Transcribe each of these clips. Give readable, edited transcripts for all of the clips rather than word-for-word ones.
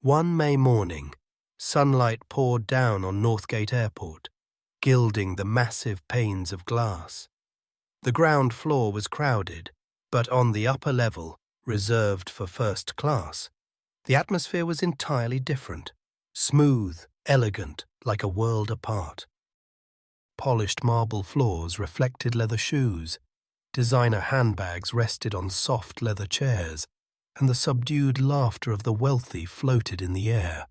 One May morning, sunlight poured down on Northgate Airport, gilding the massive panes of glass. The ground floor was crowded, but on the upper level, reserved for first class, the atmosphere was entirely different, smooth, elegant, like a world apart. Polished marble floors reflected leather shoes, designer handbags rested on soft leather chairs, and the subdued laughter of the wealthy floated in the air.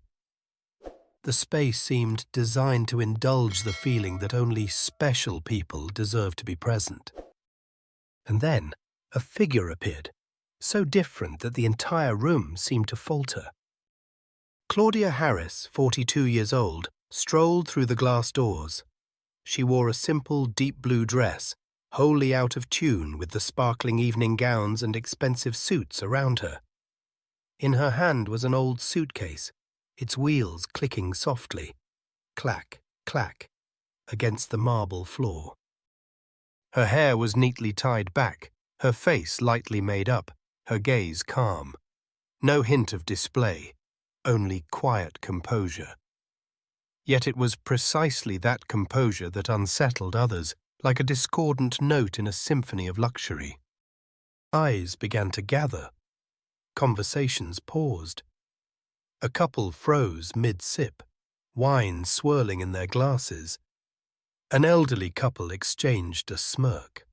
The space seemed designed to indulge the feeling that only special people deserve to be present. And then a figure appeared, so different that the entire room seemed to falter. Claudia Harris, 42 years old, strolled through the glass doors. She wore a simple deep blue dress, wholly out of tune with the sparkling evening gowns and expensive suits around her. In her hand was an old suitcase, its wheels clicking softly, clack, clack, against the marble floor. Her hair was neatly tied back, her face lightly made up, her gaze calm. No hint of display, only quiet composure. Yet it was precisely that composure that unsettled others, like a discordant note in a symphony of luxury. Eyes began to gather. Conversations paused. A couple froze mid-sip, wine swirling in their glasses. An elderly couple exchanged a smirk.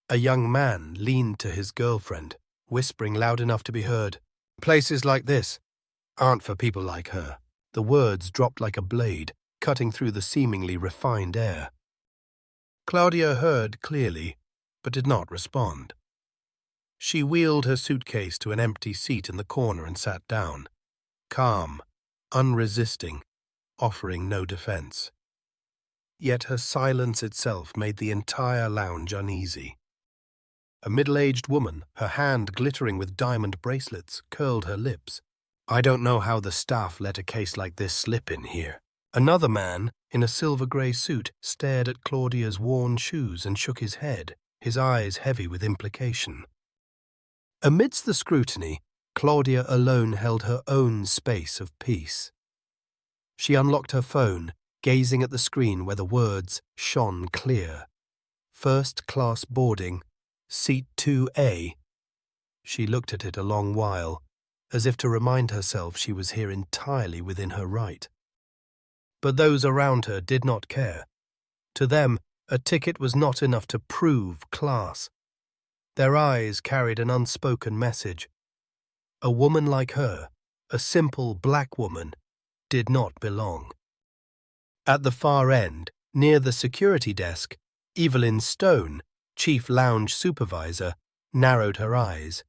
A young man leaned to his girlfriend, whispering loud enough to be heard, "Places like this aren't for people like her." The words dropped like a blade, cutting through the seemingly refined air. Claudia heard clearly, but did not respond. She wheeled her suitcase to an empty seat in the corner and sat down, calm, unresisting, offering no defense. Yet her silence itself made the entire lounge uneasy. A middle-aged woman, her hand glittering with diamond bracelets, curled her lips. "I don't know how the staff let a case like this slip in here." Another man, in a silver-grey suit, stared at Claudia's worn shoes and shook his head, his eyes heavy with implication. Amidst the scrutiny, Claudia alone held her own space of peace. She unlocked her phone, gazing at the screen where the words shone clear. First-class boarding, seat 2A. She looked at it a long while, as if to remind herself she was here entirely within her right. But those around her did not care. To them, a ticket was not enough to prove class. Their eyes carried an unspoken message. A woman like her, a simple black woman, did not belong. At the far end, near the security desk, Evelyn Stone, chief lounge supervisor, narrowed her eyes.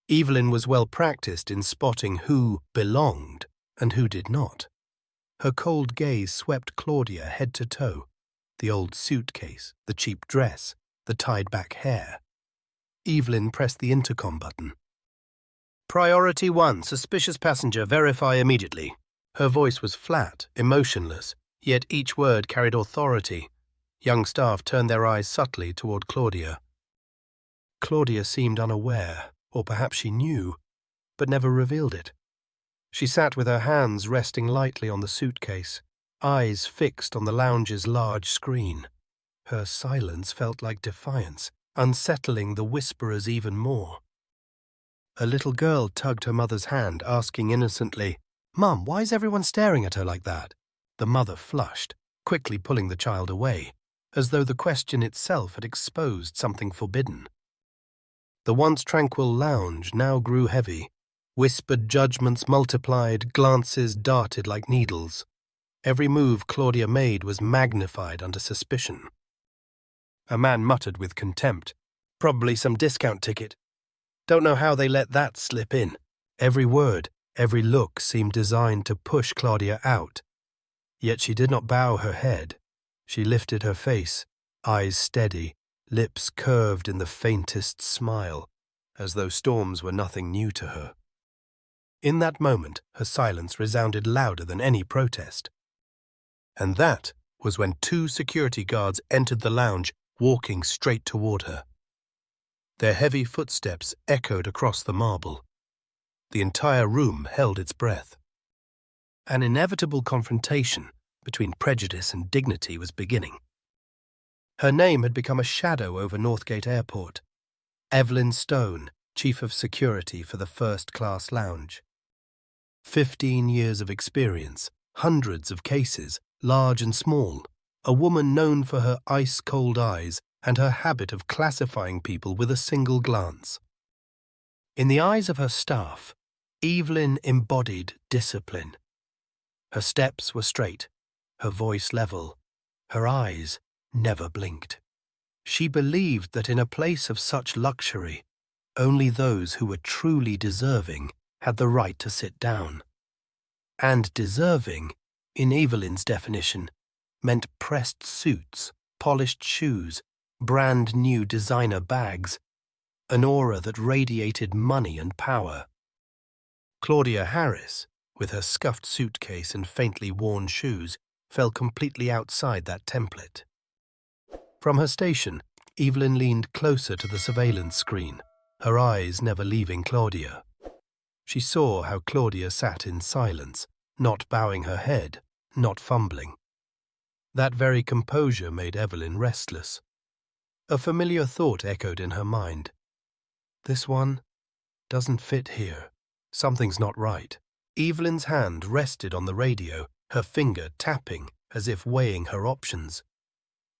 Evelyn was well practiced in spotting who belonged and who did not. Her cold gaze swept Claudia head to toe, the old suitcase, the cheap dress, the tied-back hair. Evelyn pressed the intercom button. "Priority 1, suspicious passenger, verify immediately." Her voice was flat, emotionless, yet each word carried authority. Young staff turned their eyes subtly toward Claudia. Claudia seemed unaware, or perhaps she knew, but never revealed it. She sat with her hands resting lightly on the suitcase, eyes fixed on the lounge's large screen. Her silence felt like defiance, unsettling the whisperers even more. A little girl tugged her mother's hand, asking innocently, "Mum, why is everyone staring at her like that?" The mother flushed, quickly pulling the child away, as though the question itself had exposed something forbidden. The once tranquil lounge now grew heavy. Whispered judgments multiplied, glances darted like needles. Every move Claudia made was magnified under suspicion. A man muttered with contempt, "Probably some discount ticket. Don't know how they let that slip in." Every word, every look seemed designed to push Claudia out. Yet she did not bow her head. She lifted her face, eyes steady, lips curved in the faintest smile, as though storms were nothing new to her. In that moment, her silence resounded louder than any protest. And that was when 2 security guards entered the lounge, walking straight toward her. Their heavy footsteps echoed across the marble. The entire room held its breath. An inevitable confrontation between prejudice and dignity was beginning. Her name had become a shadow over Northgate Airport. Evelyn Stone, Chief of Security for the first-class lounge. 15 years of experience, hundreds of cases, large and small, a woman known for her ice-cold eyes and her habit of classifying people with a single glance. In the eyes of her staff, Evelyn embodied discipline. Her steps were straight, her voice level, her eyes never blinked. She believed that in a place of such luxury, only those who were truly deserving had the right to sit down. And deserving, in Evelyn's definition, meant pressed suits, polished shoes, brand new designer bags, an aura that radiated money and power. Claudia Harris, with her scuffed suitcase and faintly worn shoes, fell completely outside that template. From her station, Evelyn leaned closer to the surveillance screen, her eyes never leaving Claudia. She saw how Claudia sat in silence, not bowing her head, not fumbling. That very composure made Evelyn restless. A familiar thought echoed in her mind. This one doesn't fit here. Something's not right. Evelyn's hand rested on the radio, her finger tapping as if weighing her options.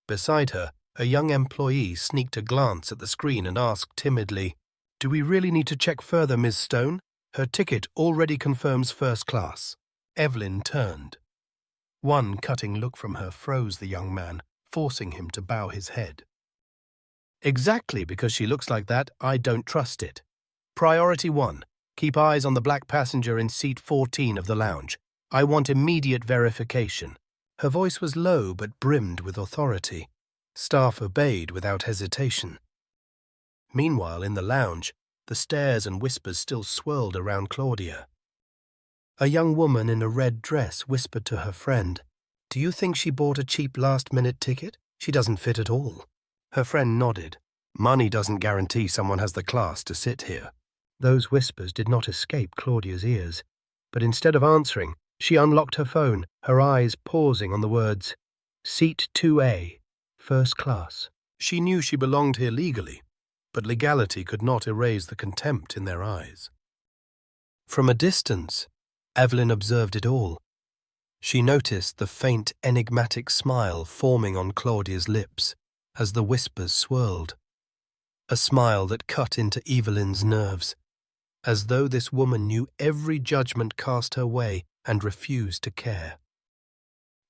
Beside her, a young employee sneaked a glance at the screen and asked timidly, "Do we really need to check further, Ms. Stone? Her ticket already confirms first class." Evelyn turned. One cutting look from her froze the young man, forcing him to bow his head. "Exactly because she looks like that, I don't trust it. Priority 1. Keep eyes on the black passenger in seat 14 of the lounge. I want immediate verification." Her voice was low but brimmed with authority. Staff obeyed without hesitation. Meanwhile, in the lounge, the stares and whispers still swirled around Claudia. A young woman in a red dress whispered to her friend, "Do you think she bought a cheap last-minute ticket? She doesn't fit at all." Her friend nodded. Money doesn't guarantee someone has the class to sit here. Those whispers did not escape Claudia's ears, but instead of answering, she unlocked her phone, her eyes pausing on the words, "Seat 2A, first class." She knew she belonged here legally, but legality could not erase the contempt in their eyes. From a distance, Evelyn observed it all. She noticed the faint, enigmatic smile forming on Claudia's lips as the whispers swirled. A smile that cut into Evelyn's nerves, as though this woman knew every judgment cast her way and refused to care.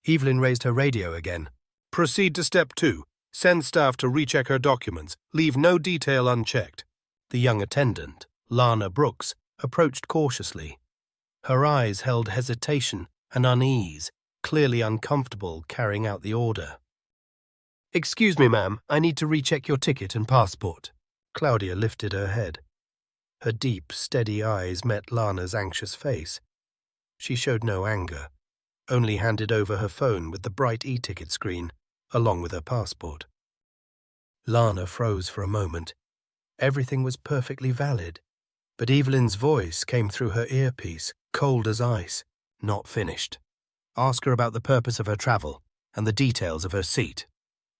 Evelyn raised her radio again. "Proceed to step 2. Send staff to recheck her documents. Leave no detail unchecked." The young attendant, Lana Brooks, approached cautiously. Her eyes held hesitation and unease, clearly uncomfortable carrying out the order. "Excuse me, ma'am, I need to recheck your ticket and passport." Claudia lifted her head. Her deep, steady eyes met Lana's anxious face. She showed no anger, only handed over her phone with the bright e-ticket screen, along with her passport. Lana froze for a moment. Everything was perfectly valid, but Evelyn's voice came through her earpiece, cold as ice, not finished. "Ask her about the purpose of her travel and the details of her seat.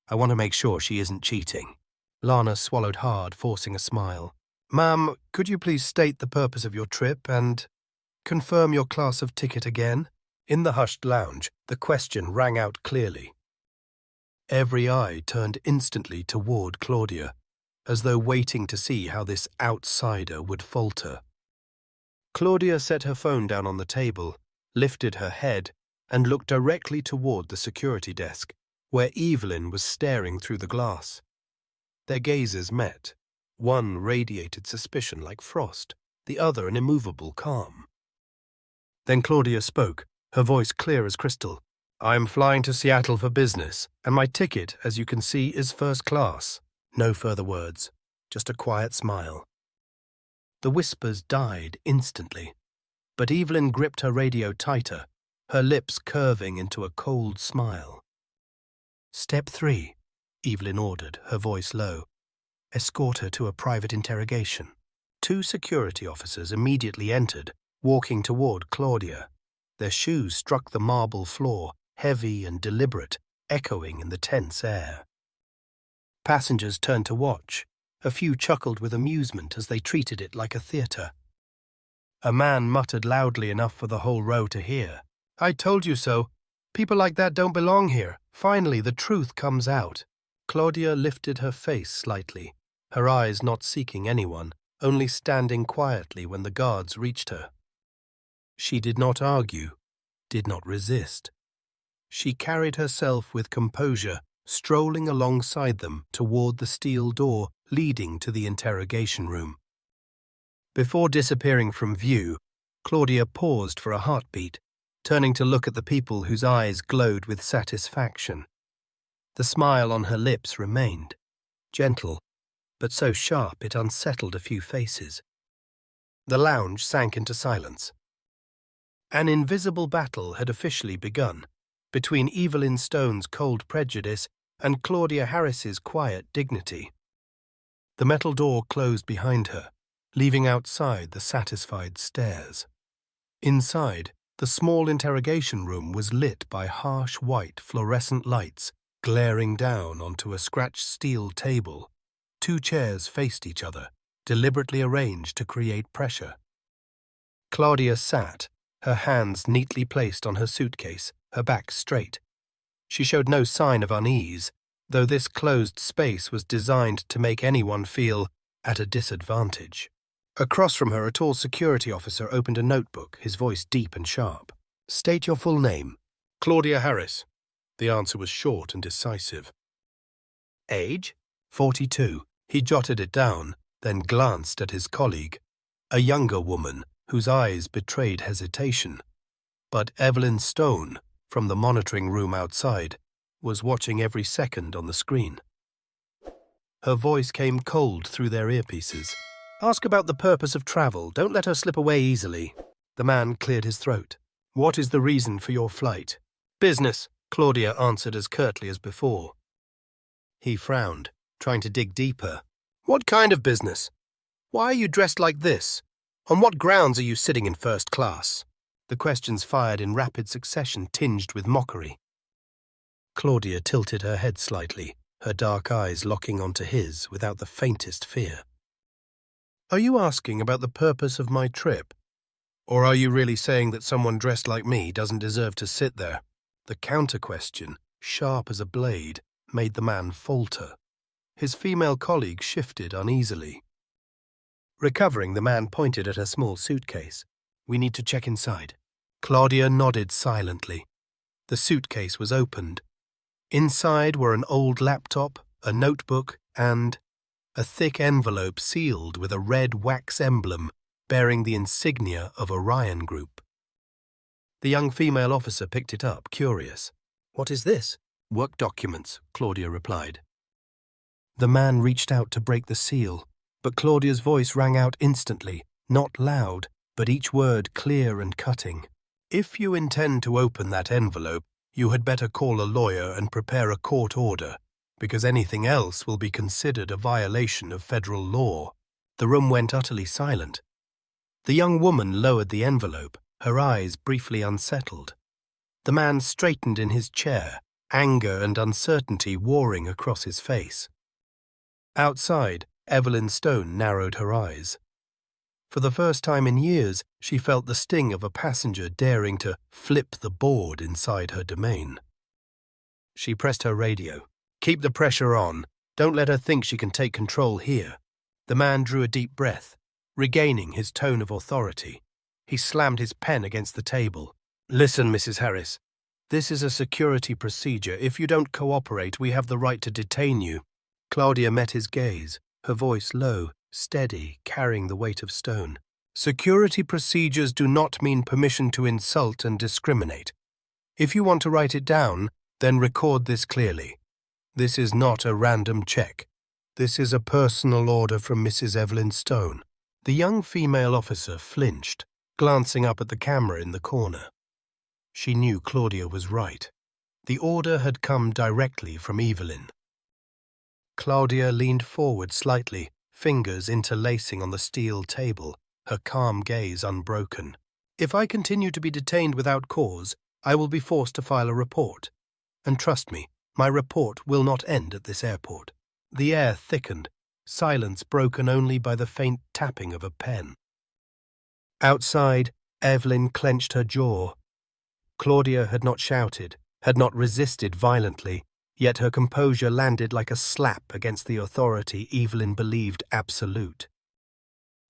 I want to make sure she isn't cheating." Lana swallowed hard, forcing a smile. "Ma'am, could you please state the purpose of your trip and confirm your class of ticket again?" In the hushed lounge, the question rang out clearly. Every eye turned instantly toward Claudia, as though waiting to see how this outsider would falter. Claudia set her phone down on the table, lifted her head, and looked directly toward the security desk, where Evelyn was staring through the glass. Their gazes met. One radiated suspicion like frost, the other an immovable calm. Then Claudia spoke, her voice clear as crystal. "I'm flying to Seattle for business, and my ticket, as you can see, is first class." No further words, just a quiet smile. The whispers died instantly, but Evelyn gripped her radio tighter, her lips curving into a cold smile. "Step 3, Evelyn ordered, her voice low. "Escort her to a private interrogation." 2 security officers immediately entered, walking toward Claudia. Their shoes struck the marble floor, heavy and deliberate, echoing in the tense air. Passengers turned to watch. A few chuckled with amusement as they treated it like a theatre. A man muttered loudly enough for the whole row to hear. "I told you so. People like that don't belong here. Finally, the truth comes out." Claudia lifted her face slightly, her eyes not seeking anyone, only standing quietly when the guards reached her. She did not argue, did not resist. She carried herself with composure, strolling alongside them toward the steel door leading to the interrogation room. Before disappearing from view, Claudia paused for a heartbeat, turning to look at the people whose eyes glowed with satisfaction. The smile on her lips remained, gentle, but so sharp it unsettled a few faces. The lounge sank into silence. An invisible battle had officially begun, between Evelyn Stone's cold prejudice and Claudia Harris's quiet dignity. The metal door closed behind her, leaving outside the satisfied stares. Inside, the small interrogation room was lit by harsh white fluorescent lights glaring down onto a scratched steel table. 2 chairs faced each other, deliberately arranged to create pressure. Claudia sat, her hands neatly placed on her suitcase, her back straight. She showed no sign of unease, though this closed space was designed to make anyone feel at a disadvantage. Across from her, a tall security officer opened a notebook, his voice deep and sharp. "State your full name." "Claudia Harris." The answer was short and decisive. "Age?" 42. He jotted it down, then glanced at his colleague, a younger woman whose eyes betrayed hesitation. But Evelyn Stone, from the monitoring room outside, was watching every second on the screen. Her voice came cold through their earpieces. "Ask about the purpose of travel. Don't let her slip away easily." The man cleared his throat. "What is the reason for your flight?" "Business," Claudia answered as curtly as before. He frowned, trying to dig deeper. "What kind of business? Why are you dressed like this? On what grounds are you sitting in first class?" The questions fired in rapid succession tinged with mockery. Claudia tilted her head slightly, her dark eyes locking onto his without the faintest fear. "Are you asking about the purpose of my trip? Or are you really saying that someone dressed like me doesn't deserve to sit there?" The counter-question, sharp as a blade, made the man falter. His female colleague shifted uneasily. Recovering, the man pointed at a small suitcase. "We need to check inside." Claudia nodded silently. The suitcase was opened. Inside were an old laptop, a notebook, and a thick envelope sealed with a red wax emblem bearing the insignia of Orion Group. The young female officer picked it up, curious. "What is this?" "Work documents," Claudia replied. The man reached out to break the seal, but Claudia's voice rang out instantly, not loud, but each word clear and cutting. "If you intend to open that envelope, you had better call a lawyer and prepare a court order, because anything else will be considered a violation of federal law." The room went utterly silent. The young woman lowered the envelope, her eyes briefly unsettled. The man straightened in his chair, anger and uncertainty warring across his face. Outside, Evelyn Stone narrowed her eyes. For the first time in years, she felt the sting of a passenger daring to flip the board inside her domain. She pressed her radio. "Keep the pressure on. Don't let her think she can take control here." The man drew a deep breath, regaining his tone of authority. He slammed his pen against the table. "Listen, Mrs. Harris. This is a security procedure. If you don't cooperate, we have the right to detain you." Claudia met his gaze, her voice low, steady, carrying the weight of stone. "Security procedures do not mean permission to insult and discriminate. If you want to write it down, then record this clearly. This is not a random check. This is a personal order from Mrs. Evelyn Stone." The young female officer flinched, glancing up at the camera in the corner. She knew Claudia was right. The order had come directly from Evelyn. Claudia leaned forward slightly, fingers interlacing on the steel table, her calm gaze unbroken. "If I continue to be detained without cause, I will be forced to file a report. And trust me, my report will not end at this airport." The air thickened, silence broken only by the faint tapping of a pen. Outside, Evelyn clenched her jaw. Claudia had not shouted, had not resisted violently, yet her composure landed like a slap against the authority Evelyn believed absolute.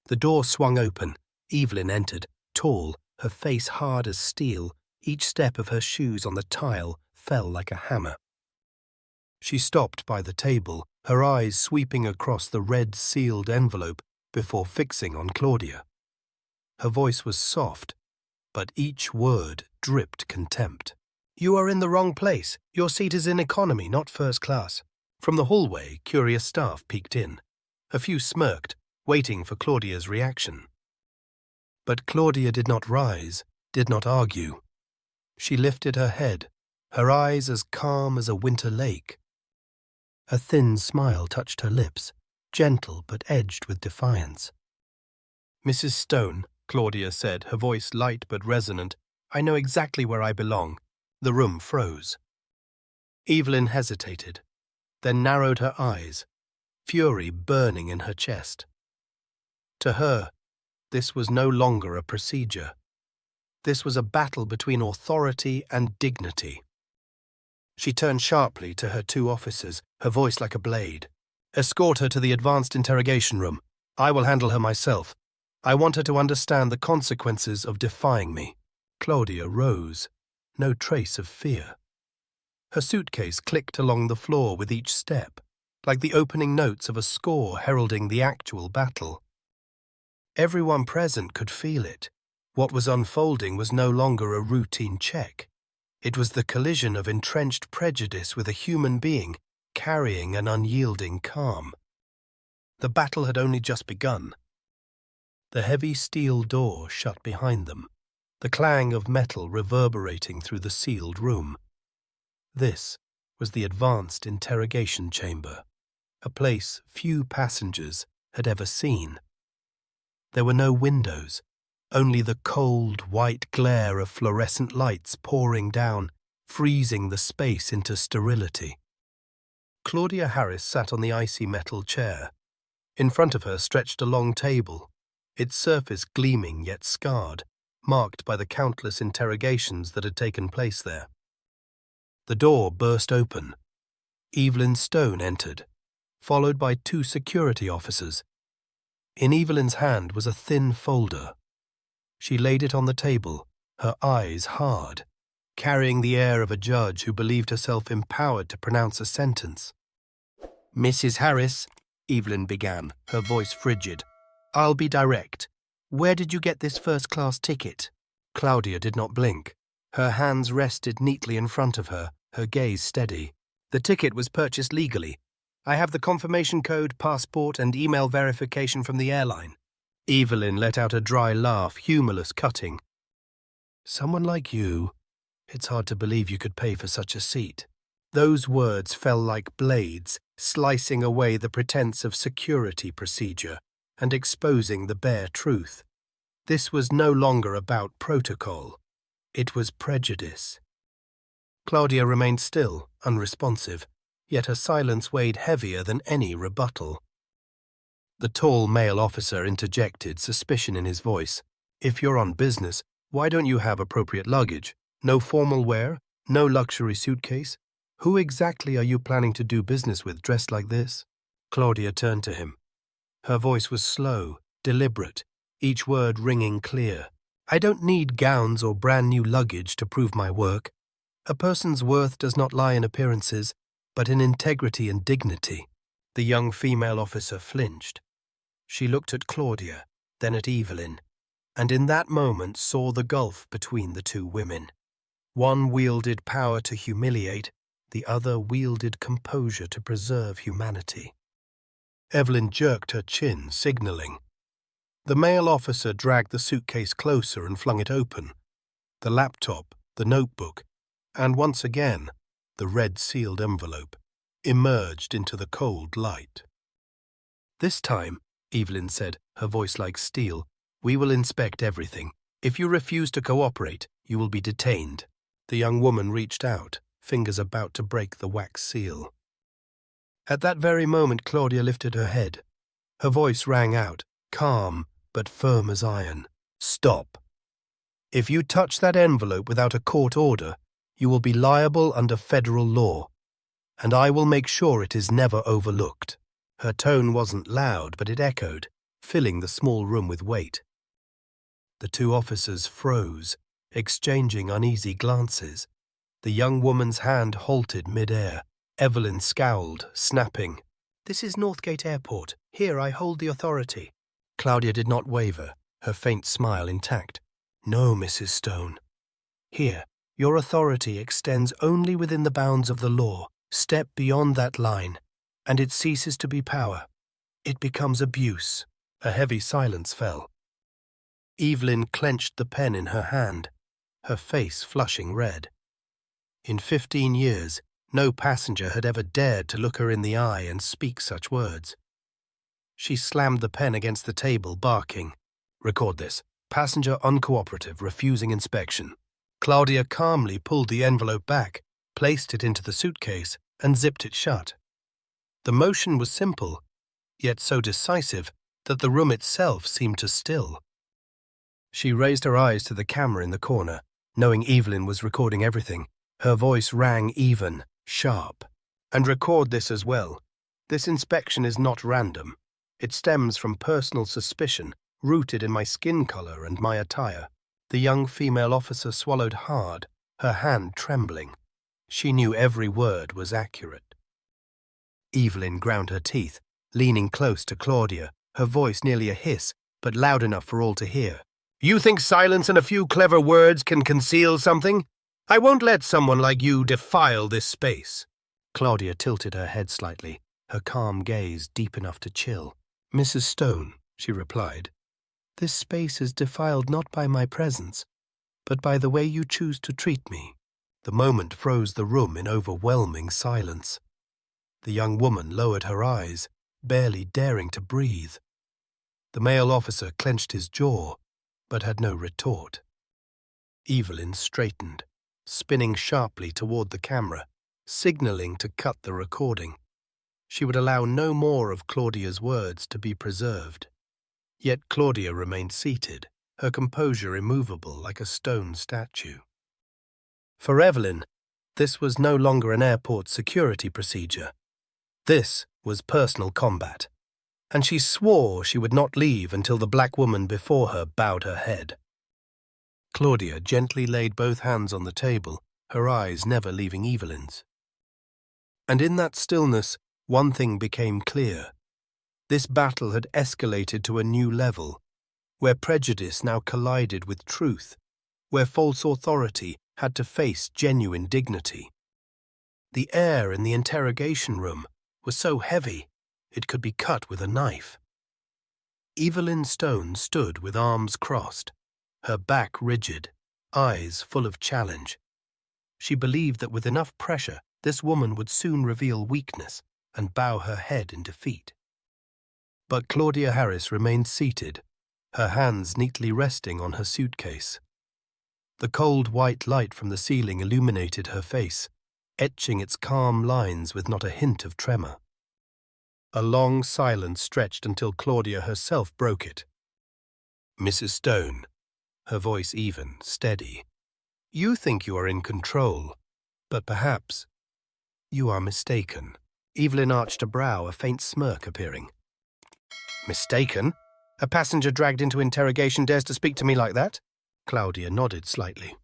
The door swung open. Evelyn entered, tall, her face hard as steel. Each step of her shoes on the tile fell like a hammer. She stopped by the table, her eyes sweeping across the red sealed envelope before fixing on Claudia. Her voice was soft, but each word dripped contempt. "You are in the wrong place. Your seat is in economy, not first class." From the hallway, curious staff peeked in. A few smirked, waiting for Claudia's reaction. But Claudia did not rise, did not argue. She lifted her head, her eyes as calm as a winter lake. A thin smile touched her lips, gentle but edged with defiance. "Mrs. Stone," Claudia said, her voice light but resonant, "I know exactly where I belong." The room froze. Evelyn hesitated, then narrowed her eyes, fury burning in her chest. To her, this was no longer a procedure. This was a battle between authority and dignity. She turned sharply to her two officers, her voice like a blade. "Escort her to the advanced interrogation room. I will handle her myself. I want her to understand the consequences of defying me." Claudia rose, no trace of fear. Her suitcase clicked along the floor with each step, like the opening notes of a score heralding the actual battle. Everyone present could feel it. What was unfolding was no longer a routine check. It was the collision of entrenched prejudice with a human being carrying an unyielding calm. The battle had only just begun. The heavy steel door shut behind them, the clang of metal reverberating through the sealed room. This was the advanced interrogation chamber, a place few passengers had ever seen. There were no windows, only the cold, white glare of fluorescent lights pouring down, freezing the space into sterility. Claudia Harris sat on the icy metal chair. In front of her stretched a long table, its surface gleaming yet scarred, marked by the countless interrogations that had taken place there. The door burst open. Evelyn Stone entered, followed by two security officers. In Evelyn's hand was a thin folder. She laid it on the table, her eyes hard, carrying the air of a judge who believed herself empowered to pronounce a sentence. "Mrs. Harris," Evelyn began, her voice frigid, "I'll be direct. Where did you get this first-class ticket?" Claudia did not blink. Her hands rested neatly in front of her, her gaze steady. "The ticket was purchased legally. I have the confirmation code, passport, and email verification from the airline." Evelyn let out a dry laugh, humorless, cutting. "Someone like you, it's hard to believe you could pay for such a seat." Those words fell like blades, slicing away the pretense of security procedure and exposing the bare truth. This was no longer about protocol. It was prejudice. Claudia remained still, unresponsive, yet her silence weighed heavier than any rebuttal. The tall male officer interjected, suspicion in his voice. "If you're on business, why don't you have appropriate luggage? No formal wear? No luxury suitcase? Who exactly are you planning to do business with dressed like this?" Claudia turned to him. Her voice was slow, deliberate, each word ringing clear. "I don't need gowns or brand-new luggage to prove my work. A person's worth does not lie in appearances, but in integrity and dignity." The young female officer flinched. She looked at Claudia, then at Evelyn, and in that moment saw the gulf between the two women. One wielded power to humiliate, the other wielded composure to preserve humanity. Evelyn jerked her chin, signaling. The male officer dragged the suitcase closer and flung it open. The laptop, the notebook, and once again, the red-sealed envelope, emerged into the cold light. "This time," Evelyn said, her voice like steel, "we will inspect everything. If you refuse to cooperate, you will be detained." The young woman reached out, fingers about to break the wax seal. At that very moment, Claudia lifted her head. Her voice rang out, calm but firm as iron. "Stop. If you touch that envelope without a court order, you will be liable under federal law, and I will make sure it is never overlooked." Her tone wasn't loud, but it echoed, filling the small room with weight. The two officers froze, exchanging uneasy glances. The young woman's hand halted mid-air. Evelyn scowled, snapping, "This is Northgate Airport. Here I hold the authority." Claudia did not waver, her faint smile intact. "No, Mrs. Stone. Here, your authority extends only within the bounds of the law. Step beyond that line, and it ceases to be power. It becomes abuse." A heavy silence fell. Evelyn clenched the pen in her hand, her face flushing red. In 15 years, no passenger had ever dared to look her in the eye and speak such words. She slammed the pen against the table, barking, "Record this. Passenger uncooperative, refusing inspection." Claudia calmly pulled the envelope back, placed it into the suitcase, and zipped it shut. The motion was simple, yet so decisive that the room itself seemed to still. She raised her eyes to the camera in the corner, knowing Evelyn was recording everything. Her voice rang even, sharp. "And record this as well. This inspection is not random. It stems from personal suspicion, rooted in my skin color and my attire." The young female officer swallowed hard, her hand trembling. She knew every word was accurate. Evelyn ground her teeth, leaning close to Claudia, her voice nearly a hiss, but loud enough for all to hear. "You think silence and a few clever words can conceal something? I won't let someone like you defile this space." Claudia tilted her head slightly, her calm gaze deep enough to chill. "Mrs. Stone," she replied, "this space is defiled not by my presence, but by the way you choose to treat me." The moment froze the room in overwhelming silence. The young woman lowered her eyes, barely daring to breathe. The male officer clenched his jaw, but had no retort. Evelyn straightened, spinning sharply toward the camera, signaling to cut the recording. She would allow no more of Claudia's words to be preserved. Yet Claudia remained seated, her composure immovable like a stone statue. For Evelyn, this was no longer an airport security procedure. This was personal combat, and she swore she would not leave until the black woman before her bowed her head. Claudia gently laid both hands on the table, her eyes never leaving Evelyn's. And in that stillness, one thing became clear. This battle had escalated to a new level, where prejudice now collided with truth, where false authority had to face genuine dignity. The air in the interrogation room was so heavy it could be cut with a knife. Evelyn Stone stood with arms crossed, her back rigid, eyes full of challenge. She believed that with enough pressure, this woman would soon reveal weakness and bow her head in defeat. But Claudia Harris remained seated, her hands neatly resting on her suitcase. The cold white light from the ceiling illuminated her face, etching its calm lines with not a hint of tremor. A long silence stretched until Claudia herself broke it. "Mrs. Stone," her voice even, steady, "you think you are in control, but perhaps you are mistaken." Evelyn arched a brow, a faint smirk appearing. "Mistaken? A passenger dragged into interrogation dares to speak to me like that?" Claudia nodded slightly.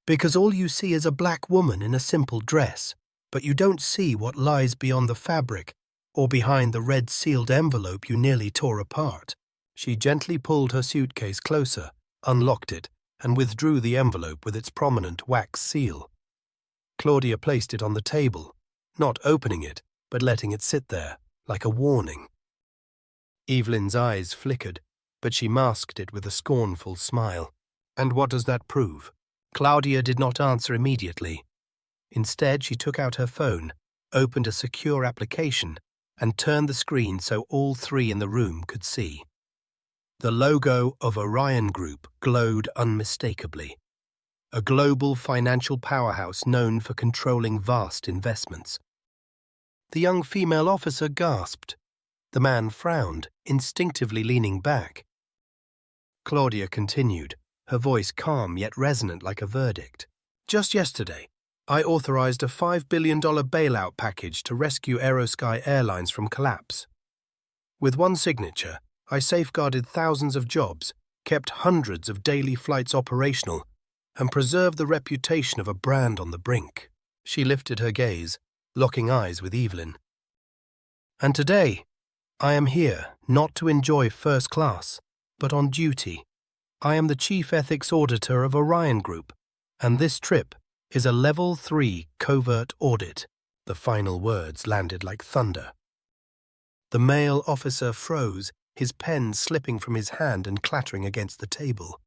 "Because all you see is a black woman in a simple dress, but you don't see what lies beyond the fabric or behind the red sealed envelope you nearly tore apart." She gently pulled her suitcase closer, unlocked it, and withdrew the envelope with its prominent wax seal. Claudia placed it on the table, not opening it, but letting it sit there, like a warning. Evelyn's eyes flickered, but she masked it with a scornful smile. "And what does that prove?" Claudia did not answer immediately. Instead, she took out her phone, opened a secure application, and turned the screen so all three in the room could see. The logo of Orion Group glowed unmistakably, a global financial powerhouse known for controlling vast investments. The young female officer gasped. The man frowned, instinctively leaning back. Claudia continued, her voice calm yet resonant like a verdict. Just yesterday, I authorized a $5 billion bailout package to rescue Aerosky Airlines from collapse. With one signature, I safeguarded thousands of jobs, kept hundreds of daily flights operational, and preserved the reputation of a brand on the brink. She lifted her gaze, locking eyes with Evelyn. And today, I am here not to enjoy first class, but on duty. I am the Chief Ethics Auditor of Orion Group, and this trip is a Level 3 covert audit. The final words landed like thunder. The male officer froze, his pen slipping from his hand and clattering against the table.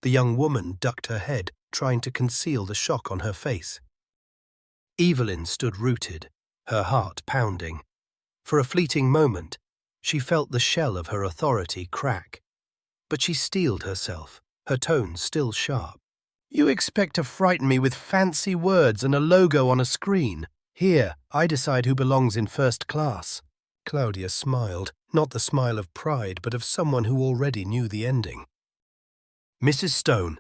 The young woman ducked her head, trying to conceal the shock on her face. Evelyn stood rooted, her heart pounding. For a fleeting moment, she felt the shell of her authority crack. But she steeled herself, her tone still sharp. You expect to frighten me with fancy words and a logo on a screen. Here, I decide who belongs in first class. Claudia smiled, not the smile of pride, but of someone who already knew the ending. Mrs. Stone,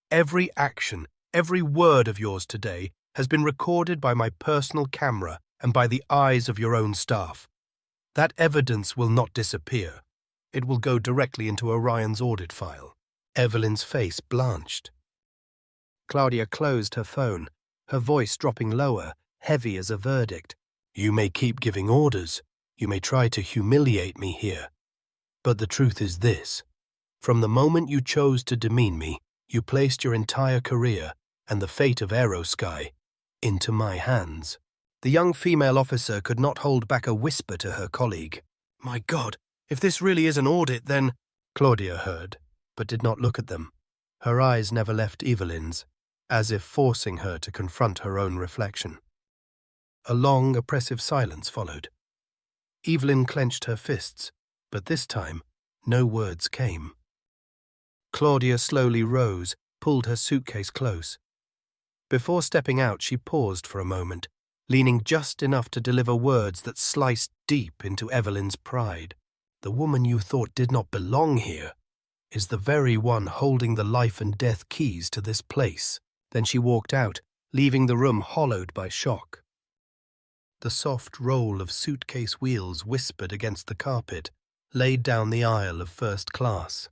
every action, every word of yours today has been recorded by my personal camera and by the eyes of your own staff. That evidence will not disappear. It will go directly into Orion's audit file. Evelyn's face blanched. Claudia closed her phone, her voice dropping lower, heavy as a verdict. You may keep giving orders. You may try to humiliate me here. But the truth is this. From the moment you chose to demean me, you placed your entire career and the fate of Aerosky into my hands. The young female officer could not hold back a whisper to her colleague. My God, if this really is an audit, then... Claudia heard, but did not look at them. Her eyes never left Evelyn's, as if forcing her to confront her own reflection. A long, oppressive silence followed. Evelyn clenched her fists, but this time no words came. Claudia slowly rose, pulled her suitcase close. Before stepping out, she paused for a moment, leaning just enough to deliver words that sliced deep into Evelyn's pride. The woman you thought did not belong here is the very one holding the life and death keys to this place. Then she walked out, leaving the room hollowed by shock. The soft roll of suitcase wheels whispered against the carpet, laid down the aisle of first class.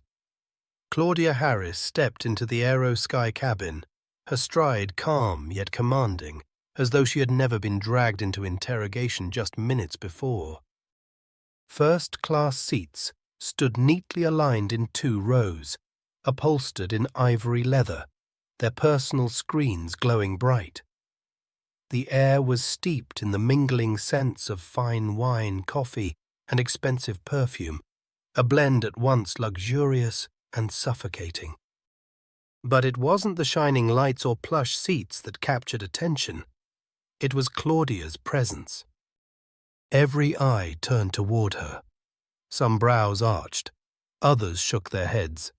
Claudia Harris stepped into the Aerosky cabin, her stride calm yet commanding, as though she had never been dragged into interrogation just minutes before. First-class seats stood neatly aligned in 2 rows, upholstered in ivory leather, their personal screens glowing bright. The air was steeped in the mingling scents of fine wine, coffee, and expensive perfume, a blend at once luxurious and suffocating. But it wasn't the shining lights or plush seats that captured attention. It was Claudia's presence. Every eye turned toward her. Some brows arched, others shook their heads.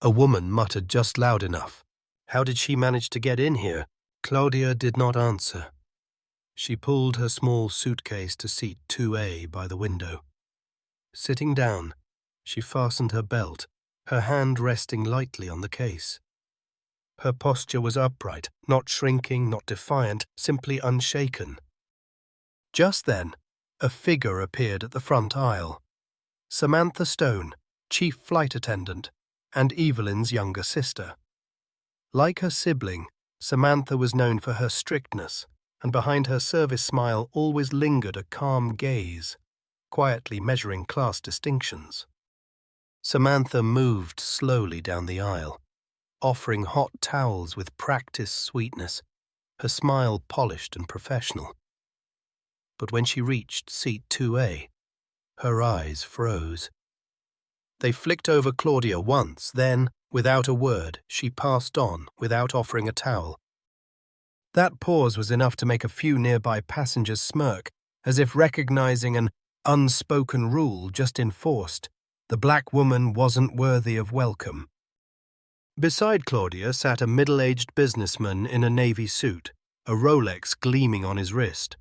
A woman muttered just loud enough. How did she manage to get in here? Claudia did not answer. She pulled her small suitcase to seat 2A by the window. Sitting down, she fastened her belt, her hand resting lightly on the case. Her posture was upright, not shrinking, not defiant, simply unshaken. Just then, a figure appeared at the front aisle. Samantha Stone, chief flight attendant, and Evelyn's younger sister. Like her sibling, Samantha was known for her strictness, and behind her service smile always lingered a calm gaze, quietly measuring class distinctions. Samantha moved slowly down the aisle, offering hot towels with practiced sweetness, her smile polished and professional. But when she reached seat 2A, her eyes froze. They flicked over Claudia once, then, without a word, she passed on without offering a towel. That pause was enough to make a few nearby passengers smirk, as if recognizing an unspoken rule just enforced. The black woman wasn't worthy of welcome. Beside Claudia sat a middle-aged businessman in a navy suit, a Rolex gleaming on his wrist.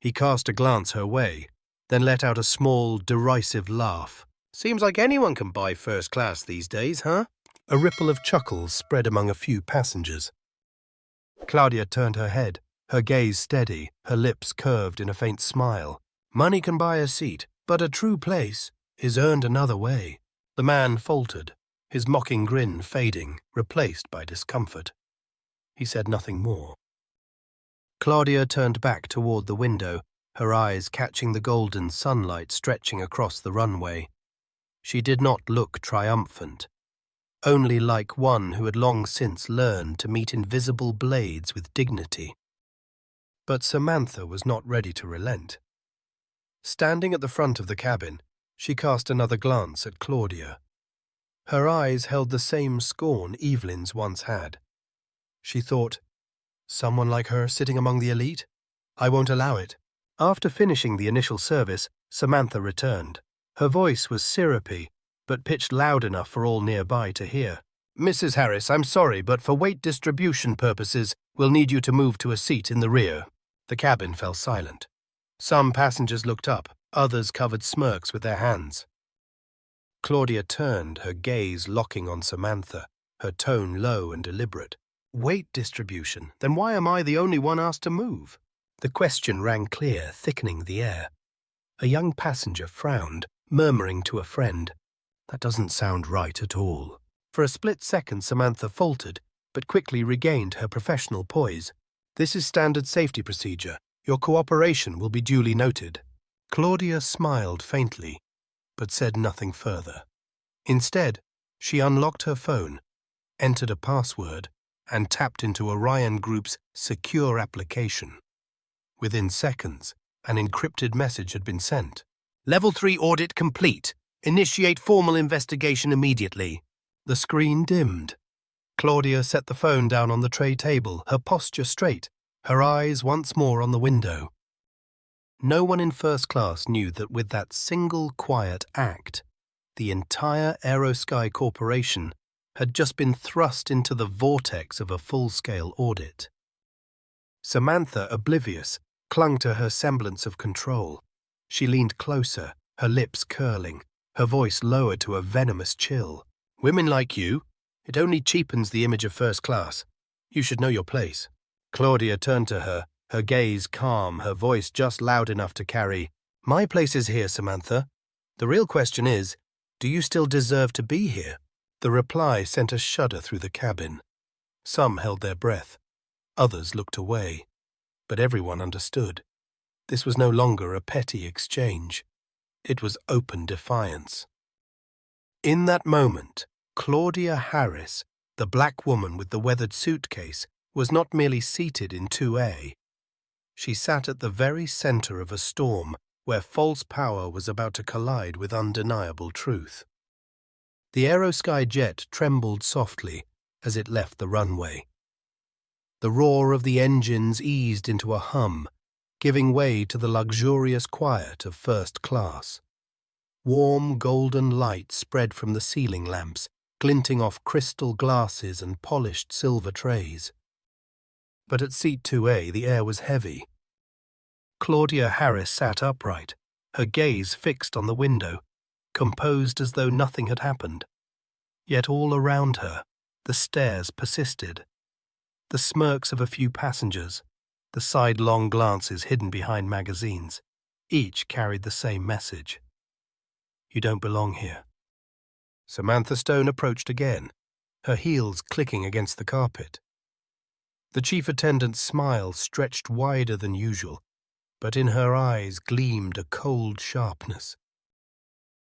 He cast a glance her way, then let out a small, derisive laugh. "Seems like anyone can buy first class these days, huh?" A ripple of chuckles spread among a few passengers. Claudia turned her head, her gaze steady, her lips curved in a faint smile. "Money can buy a seat, but a true place is earned another way." The man faltered, his mocking grin fading, replaced by discomfort. He said nothing more. Claudia turned back toward the window, her eyes catching the golden sunlight stretching across the runway. She did not look triumphant, only like one who had long since learned to meet invisible blades with dignity. But Samantha was not ready to relent. Standing at the front of the cabin, she cast another glance at Claudia. Her eyes held the same scorn Evelyn's once had. She thought, "Someone like her sitting among the elite? I won't allow it." After finishing the initial service, Samantha returned. Her voice was syrupy, but pitched loud enough for all nearby to hear. "Mrs. Harris, I'm sorry, but for weight distribution purposes, we'll need you to move to a seat in the rear." The cabin fell silent. Some passengers looked up, others covered smirks with their hands. Claudia turned, her gaze locking on Samantha, her tone low and deliberate. "Weight distribution? Then why am I the only one asked to move?" The question rang clear, thickening the air. A young passenger frowned, murmuring to a friend, "That doesn't sound right at all." For a split second Samantha faltered, but quickly regained her professional poise. "This is standard safety procedure. Your cooperation will be duly noted." Claudia smiled faintly, but said nothing further. Instead, she unlocked her phone, entered a password, and tapped into Orion Group's secure application. Within seconds, an encrypted message had been sent. "Level 3 audit complete. Initiate formal investigation immediately." The screen dimmed. Claudia set the phone down on the tray table, her posture straight, her eyes once more on the window. No one in first class knew that with that single quiet act, the entire Aerosky Corporation had just been thrust into the vortex of a full-scale audit. Samantha, oblivious, clung to her semblance of control. She leaned closer, her lips curling, her voice lowered to a venomous chill. "Women like you, it only cheapens the image of first class. You should know your place." Claudia turned to her, her gaze calm, her voice just loud enough to carry, "My place is here, Samantha. The real question is, do you still deserve to be here?" The reply sent a shudder through the cabin. Some held their breath, others looked away, but everyone understood. This was no longer a petty exchange. It was open defiance. In that moment, Claudia Harris, the black woman with the weathered suitcase, was not merely seated in 2A. She sat at the very center of a storm where false power was about to collide with undeniable truth. The Aerosky jet trembled softly as it left the runway. The roar of the engines eased into a hum, giving way to the luxurious quiet of first class. Warm golden light spread from the ceiling lamps, glinting off crystal glasses and polished silver trays. But at seat 2A the air was heavy. Claudia Harris sat upright, her gaze fixed on the window, composed as though nothing had happened. Yet all around her, the stares persisted. The smirks of a few passengers, the sidelong glances hidden behind magazines, each carried the same message. "You don't belong here." Samantha Stone approached again, her heels clicking against the carpet. The chief attendant's smile stretched wider than usual, but in her eyes gleamed a cold sharpness.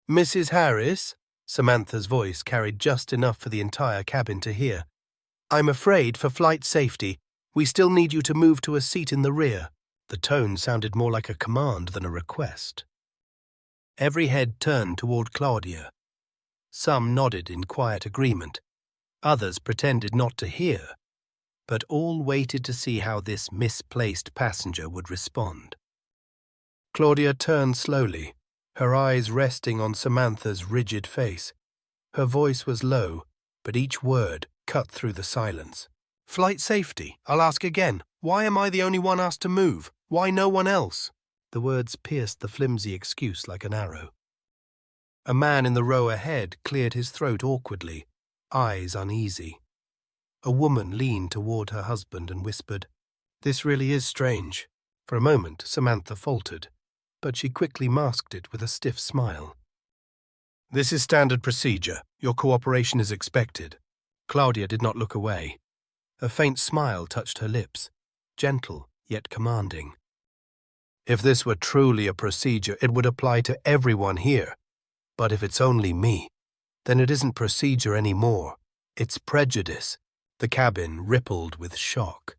"Mrs. Harris," Samantha's voice carried just enough for the entire cabin to hear, "I'm afraid for flight safety, we still need you to move to a seat in the rear." The tone sounded more like a command than a request. Every head turned toward Claudia. Some nodded in quiet agreement. Others pretended not to hear, but all waited to see how this misplaced passenger would respond. Claudia turned slowly, her eyes resting on Samantha's rigid face. Her voice was low, but each word cut through the silence. "Flight safety, I'll ask again. Why am I the only one asked to move? Why no one else?" The words pierced the flimsy excuse like an arrow. A man in the row ahead cleared his throat awkwardly, eyes uneasy. A woman leaned toward her husband and whispered, "This really is strange." For a moment, Samantha faltered, but she quickly masked it with a stiff smile. "This is standard procedure. Your cooperation is expected." Claudia did not look away. A faint smile touched her lips, gentle yet commanding. "If this were truly a procedure, it would apply to everyone here. But if it's only me, then it isn't procedure anymore. It's prejudice." The cabin rippled with shock.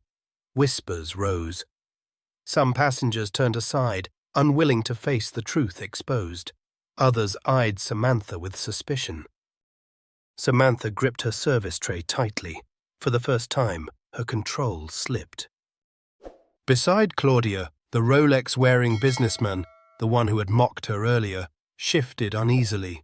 Whispers rose. Some passengers turned aside, unwilling to face the truth exposed. Others eyed Samantha with suspicion. Samantha gripped her service tray tightly. For the first time, her control slipped. Beside Claudia, the Rolex-wearing businessman, the one who had mocked her earlier, shifted uneasily.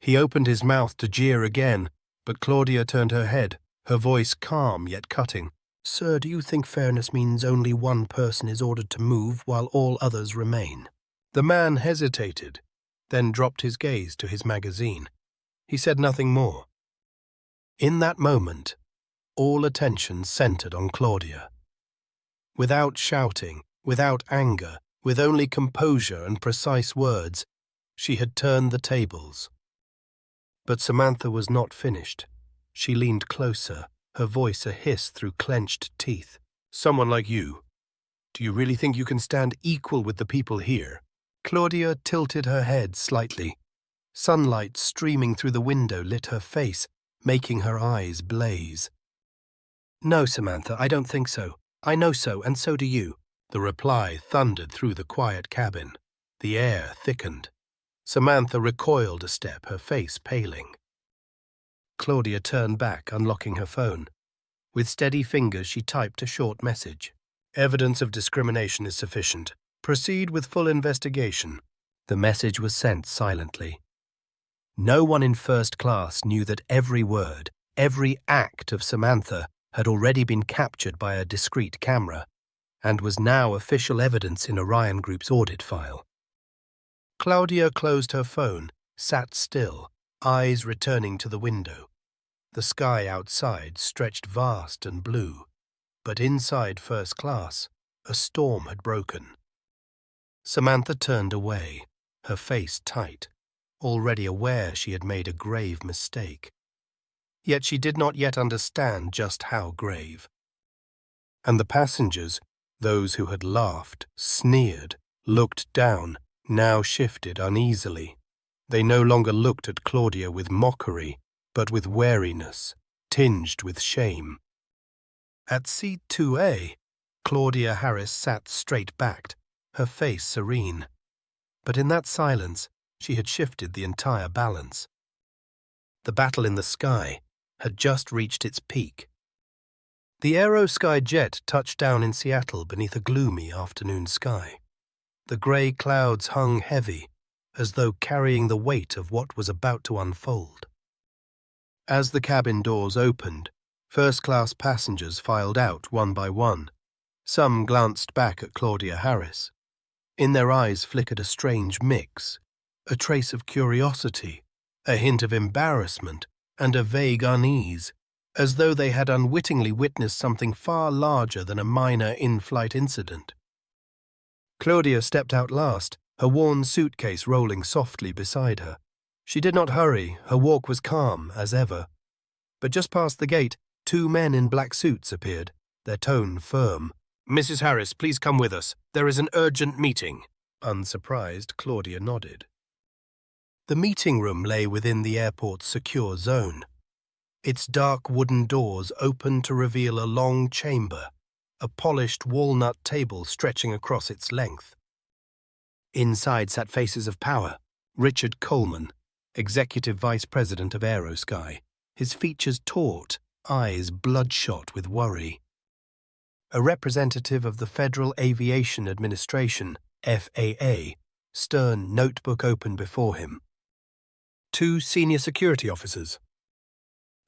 He opened his mouth to jeer again, but Claudia turned her head, her voice calm yet cutting. "Sir, do you think fairness means only one person is ordered to move while all others remain?" The man hesitated, then dropped his gaze to his magazine. He said nothing more. In that moment, all attention centered on Claudia. Without shouting, without anger, with only composure and precise words, she had turned the tables. But Samantha was not finished. She leaned closer, her voice a hiss through clenched teeth. "Someone like you, do you really think you can stand equal with the people here?" Claudia tilted her head slightly. Sunlight streaming through the window lit her face, making her eyes blaze. "No, Samantha, I don't think so. I know so, and so do you." The reply thundered through the quiet cabin. The air thickened. Samantha recoiled a step, her face paling. Claudia turned back, unlocking her phone. With steady fingers, she typed a short message. "Evidence of discrimination is sufficient. Proceed with full investigation." The message was sent silently. No one in first class knew that every word, every act of Samantha had already been captured by a discreet camera and was now official evidence in Orion Group's audit file. Claudia closed her phone, sat still, eyes returning to the window. The sky outside stretched vast and blue, but inside first class, a storm had broken. Samantha turned away, her face tight, already aware she had made a grave mistake. Yet she did not yet understand just how grave. And the passengers, those who had laughed, sneered, looked down, now shifted uneasily. They no longer looked at Claudia with mockery, but with wariness, tinged with shame. At seat 2A, Claudia Harris sat straight-backed, her face serene. But in that silence, she had shifted the entire balance. The battle in the sky had just reached its peak. The Aerosky jet touched down in Seattle beneath a gloomy afternoon sky. The grey clouds hung heavy, as though carrying the weight of what was about to unfold. As the cabin doors opened, first-class passengers filed out one by one. Some glanced back at Claudia Harris. In their eyes flickered a strange mix, a trace of curiosity, a hint of embarrassment, and a vague unease, as though they had unwittingly witnessed something far larger than a minor in-flight incident. Claudia stepped out last, her worn suitcase rolling softly beside her. She did not hurry, her walk was calm as ever. But just past the gate, two men in black suits appeared, their tone firm. "Mrs. Harris, please come with us. There is an urgent meeting." Unsurprised, Claudia nodded. The meeting room lay within the airport's secure zone. Its dark wooden doors opened to reveal a long chamber, a polished walnut table stretching across its length. Inside sat faces of power. Richard Coleman, Executive Vice President of Aerosky, his features taut, eyes bloodshot with worry. A representative of the Federal Aviation Administration, FAA, stern notebook open before him. 2 senior security officers.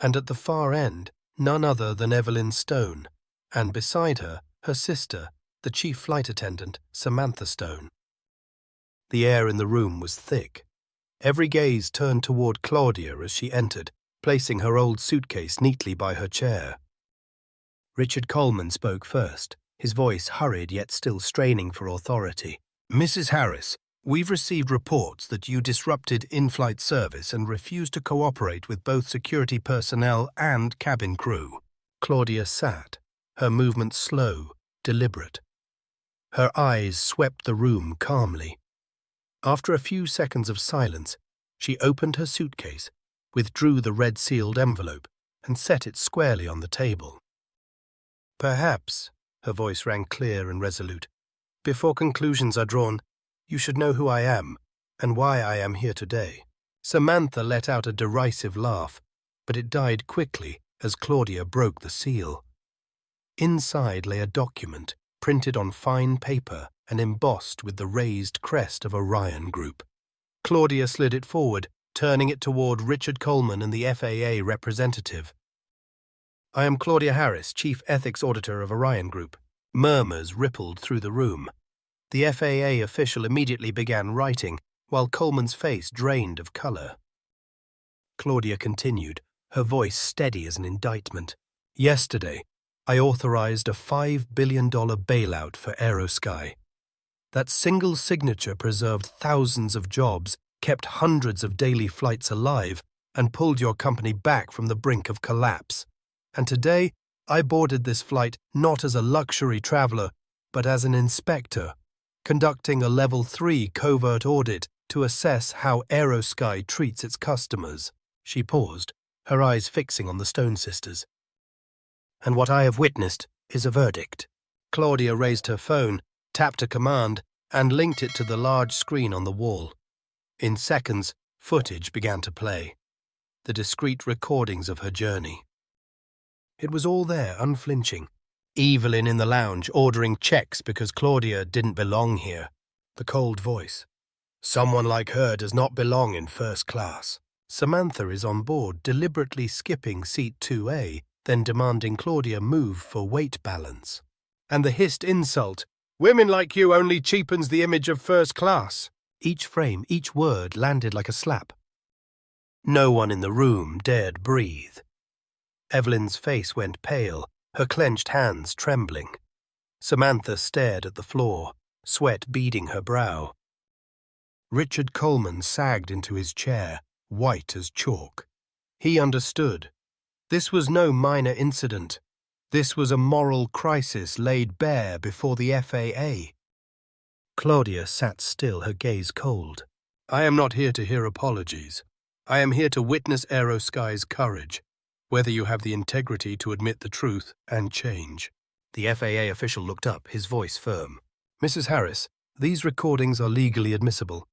And at the far end, none other than Evelyn Stone, and beside her, her sister, the chief flight attendant, Samantha Stone. The air in the room was thick. Every gaze turned toward Claudia as she entered, placing her old suitcase neatly by her chair. Richard Coleman spoke first, his voice hurried yet still straining for authority. "Mrs. Harris, we've received reports that you disrupted in-flight service and refused to cooperate with both security personnel and cabin crew." Claudia sat, her movements slow, deliberate. Her eyes swept the room calmly. After a few seconds of silence, she opened her suitcase, withdrew the red-sealed envelope, and set it squarely on the table. "Perhaps," her voice rang clear and resolute, "before conclusions are drawn, you should know who I am and why I am here today." Samantha let out a derisive laugh, but it died quickly as Claudia broke the seal. Inside lay a document, printed on fine paper and embossed with the raised crest of Orion Group. Claudia slid it forward, turning it toward Richard Coleman and the FAA representative. "I am Claudia Harris, Chief Ethics Auditor of Orion Group." Murmurs rippled through the room. The FAA official immediately began writing, while Coleman's face drained of color. Claudia continued, her voice steady as an indictment. "Yesterday, I authorized a $5 billion bailout for Aerosky. That single signature preserved thousands of jobs, kept hundreds of daily flights alive, and pulled your company back from the brink of collapse. And today, I boarded this flight not as a luxury traveler, but as an inspector, conducting a Level 3 covert audit to assess how Aerosky treats its customers." She paused, her eyes fixing on the Stone sisters. "And what I have witnessed is a verdict." Claudia raised her phone, tapped a command, and linked it to the large screen on the wall. In seconds, footage began to play. The discreet recordings of her journey. It was all there, unflinching. Evelyn in the lounge, ordering checks because Claudia didn't belong here. The cold voice. "Someone like her does not belong in first class." Samantha is on board, deliberately skipping seat 2A, then demanding Claudia move for weight balance. And the hissed insult, "Women like you only cheapens the image of first class." Each frame, each word landed like a slap. No one in the room dared breathe. Evelyn's face went pale, her clenched hands trembling. Samantha stared at the floor, sweat beading her brow. Richard Coleman sagged into his chair, white as chalk. He understood. This was no minor incident. This was a moral crisis laid bare before the FAA. Claudia sat still, her gaze cold. "I am not here to hear apologies. I am here to witness Aerosky's courage, whether you have the integrity to admit the truth and change." The FAA official looked up, his voice firm. "Mrs. Harris, these recordings are legally admissible.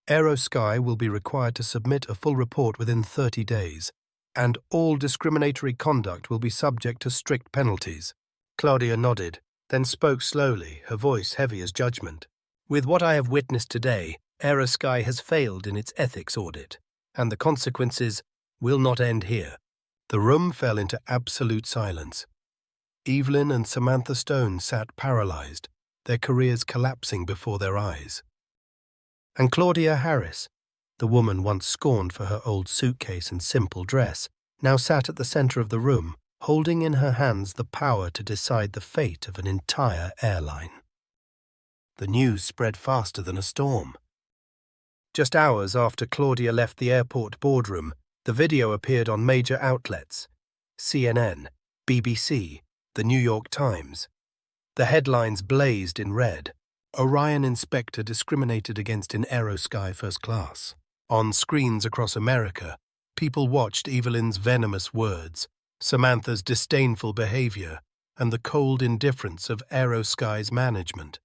Aerosky will be required to submit a full report within 30 days, and all discriminatory conduct will be subject to strict penalties." Claudia nodded, then spoke slowly, her voice heavy as judgment. "With what I have witnessed today, Aerosky has failed in its ethics audit, and the consequences will not end here." The room fell into absolute silence. Evelyn and Samantha Stone sat paralyzed, their careers collapsing before their eyes. And Claudia Harris, the woman once scorned for her old suitcase and simple dress, now sat at the center of the room, holding in her hands the power to decide the fate of an entire airline. The news spread faster than a storm. Just hours after Claudia left the airport boardroom, the video appeared on major outlets: CNN, BBC, the New York Times. The headlines blazed in red. "Orion inspector discriminated against in Aerosky first class." On screens across America, people watched Evelyn's venomous words, Samantha's disdainful behavior, and the cold indifference of Aerosky's management.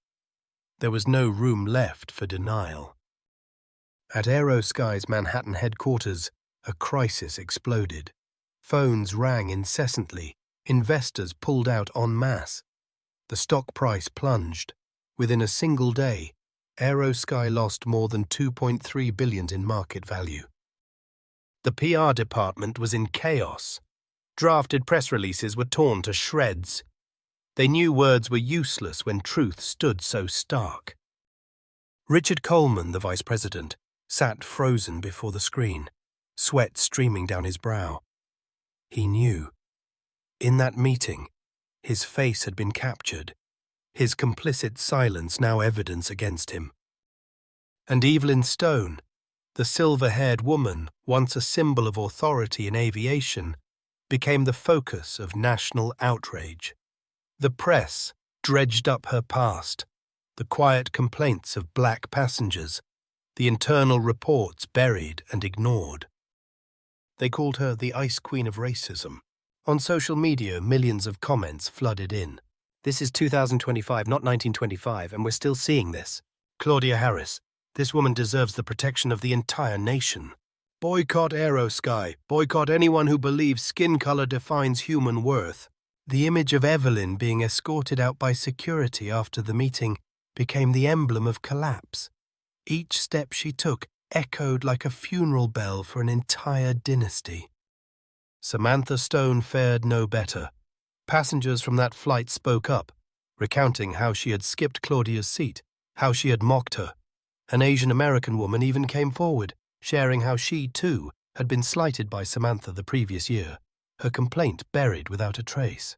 There was no room left for denial. At Aerosky's Manhattan headquarters, a crisis exploded. Phones rang incessantly. Investors pulled out en masse. The stock price plunged. Within a single day, Aerosky lost more than $2.3 billion in market value. The PR department was in chaos. Drafted press releases were torn to shreds. They knew words were useless when truth stood so stark. Richard Coleman, the vice president, sat frozen before the screen, sweat streaming down his brow. He knew. In that meeting, his face had been captured, his complicit silence now evidence against him. And Evelyn Stone, the silver-haired woman, once a symbol of authority in aviation, became the focus of national outrage. The press dredged up her past, the quiet complaints of black passengers, the internal reports buried and ignored. They called her the Ice Queen of Racism. On social media, millions of comments flooded in. This is 2025, not 1925, and we're still seeing this. Claudia Harris, this woman deserves the protection of the entire nation. Boycott Aerosky. Boycott anyone who believes skin color defines human worth. The image of Evelyn being escorted out by security after the meeting became the emblem of collapse. Each step she took echoed like a funeral bell for an entire dynasty. Samantha Stone fared no better. Passengers from that flight spoke up, recounting how she had skipped Claudia's seat, how she had mocked her. An Asian American woman even came forward, sharing how she, too, had been slighted by Samantha the previous year, her complaint buried without a trace.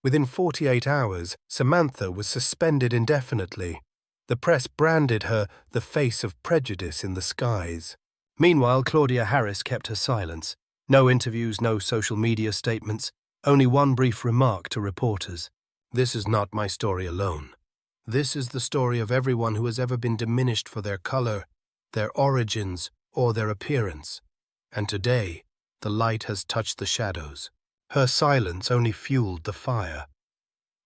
Within 48 hours, Samantha was suspended indefinitely. The press branded her the face of prejudice in the skies. Meanwhile, Claudia Harris kept her silence. No interviews, no social media statements, only one brief remark to reporters. This is not my story alone. This is the story of everyone who has ever been diminished for their color, their origins, or their appearance. And today, the light has touched the shadows. Her silence only fueled the fire.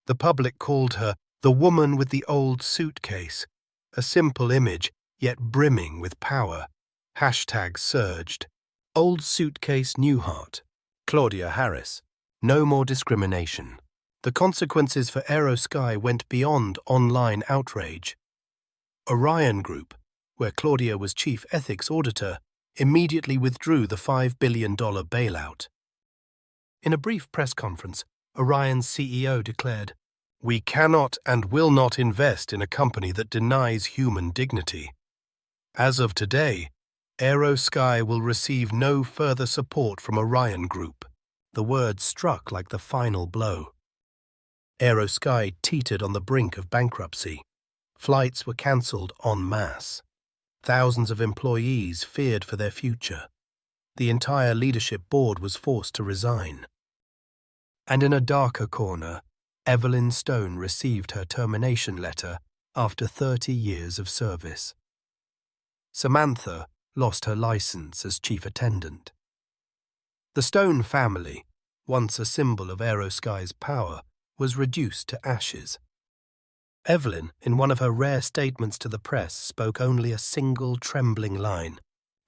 The public called her the woman with the old suitcase, a simple image, yet brimming with power. Hashtags surged. Old suitcase Newhart. Claudia Harris. No more discrimination. The consequences for Aerosky went beyond online outrage. Orion Group, where Claudia was chief ethics auditor, immediately withdrew the $5 billion bailout. In a brief press conference, Orion's CEO declared, "We cannot and will not invest in a company that denies human dignity. As of today, Aerosky will receive no further support from Orion Group." The words struck like the final blow. Aerosky teetered on the brink of bankruptcy. Flights were cancelled en masse. Thousands of employees feared for their future. The entire leadership board was forced to resign. And in a darker corner, Evelyn Stone received her termination letter after 30 years of service. Samantha lost her license as chief attendant. The Stone family, once a symbol of Aerosky's power, was reduced to ashes. Evelyn, in one of her rare statements to the press, spoke only a single trembling line.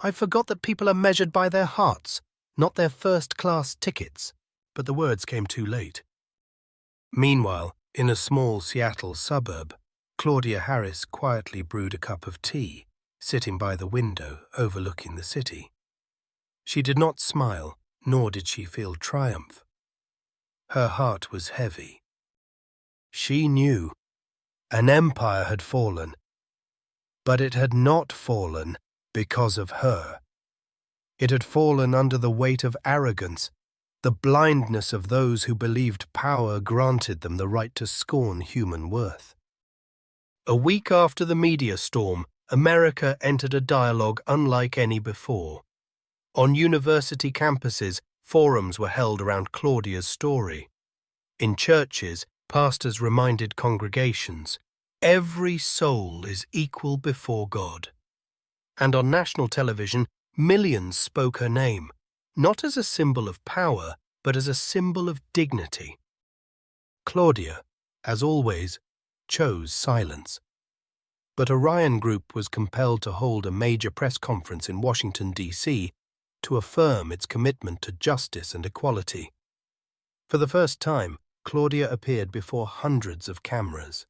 "I forgot that people are measured by their hearts, not their first-class tickets." But the words came too late. Meanwhile, in a small Seattle suburb, Claudia Harris quietly brewed a cup of tea, sitting by the window overlooking the city. She did not smile, nor did she feel triumph. Her heart was heavy. She knew an empire had fallen, but it had not fallen because of her. It had fallen under the weight of arrogance, the blindness of those who believed power granted them the right to scorn human worth. A week after the media storm, America entered a dialogue unlike any before. On university campuses, forums were held around Claudia's story. In churches, pastors reminded congregations, every soul is equal before God. And on national television, millions spoke her name, not as a symbol of power, but as a symbol of dignity. Claudia, as always, chose silence. But Orion Group was compelled to hold a major press conference in Washington, D.C., to affirm its commitment to justice and equality. For the first time, Claudia appeared before hundreds of cameras.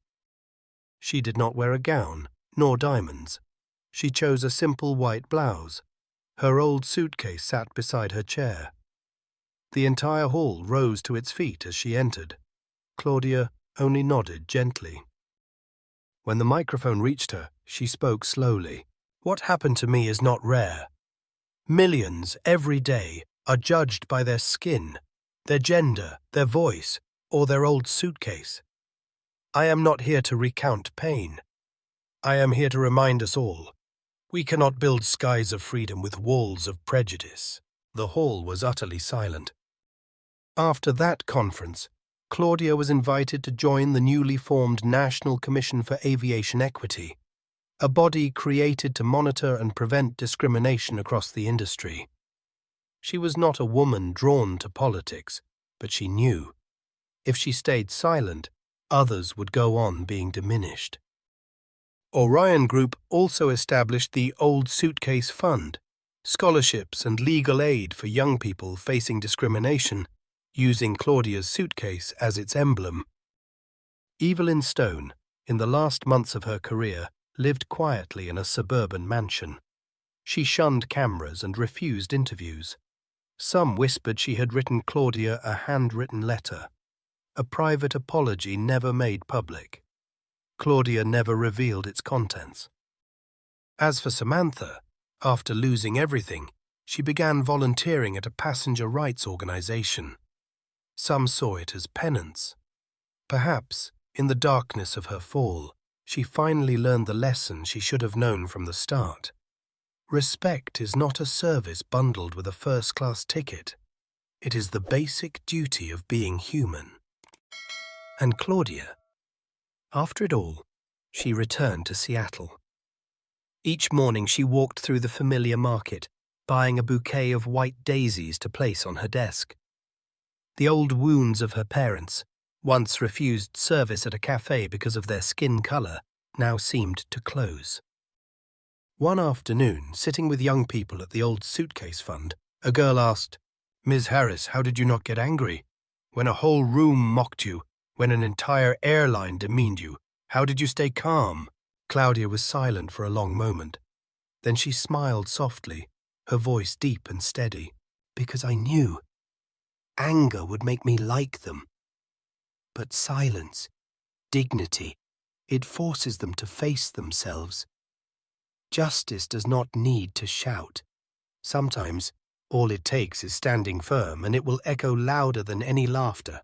She did not wear a gown, nor diamonds. She chose a simple white blouse. Her old suitcase sat beside her chair. The entire hall rose to its feet as she entered. Claudia only nodded gently. When the microphone reached her, she spoke slowly. What happened to me is not rare. Millions every day are judged by their skin, their gender, their voice, or their old suitcase. I am not here to recount pain. I am here to remind us all, we cannot build skies of freedom with walls of prejudice. The hall was utterly silent. After that conference, Claudia was invited to join the newly formed National Commission for Aviation Equity, a body created to monitor and prevent discrimination across the industry. She was not a woman drawn to politics, but she knew, if she stayed silent, others would go on being diminished. Orion Group also established the Old Suitcase Fund, scholarships and legal aid for young people facing discrimination, using Claudia's suitcase as its emblem. Evelyn Stone, in the last months of her career, lived quietly in a suburban mansion. She shunned cameras and refused interviews. Some whispered she had written Claudia a handwritten letter, a private apology never made public. Claudia never revealed its contents. As for Samantha, after losing everything, she began volunteering at a passenger rights organization. Some saw it as penance. Perhaps, in the darkness of her fall, she finally learned the lesson she should have known from the start. Respect is not a service bundled with a first-class ticket. It is the basic duty of being human. And Claudia, after it all, she returned to Seattle. Each morning she walked through the familiar market, buying a bouquet of white daisies to place on her desk. The old wounds of her parents, once refused service at a cafe because of their skin color, now seemed to close. One afternoon, sitting with young people at the Old Suitcase Fund, a girl asked, "Ms. Harris, how did you not get angry? When a whole room mocked you, when an entire airline demeaned you, how did you stay calm?" Claudia was silent for a long moment. Then she smiled softly, her voice deep and steady. "Because I knew. Anger would make me like them. But silence, dignity, it forces them to face themselves. Justice does not need to shout. Sometimes all it takes is standing firm, and it will echo louder than any laughter.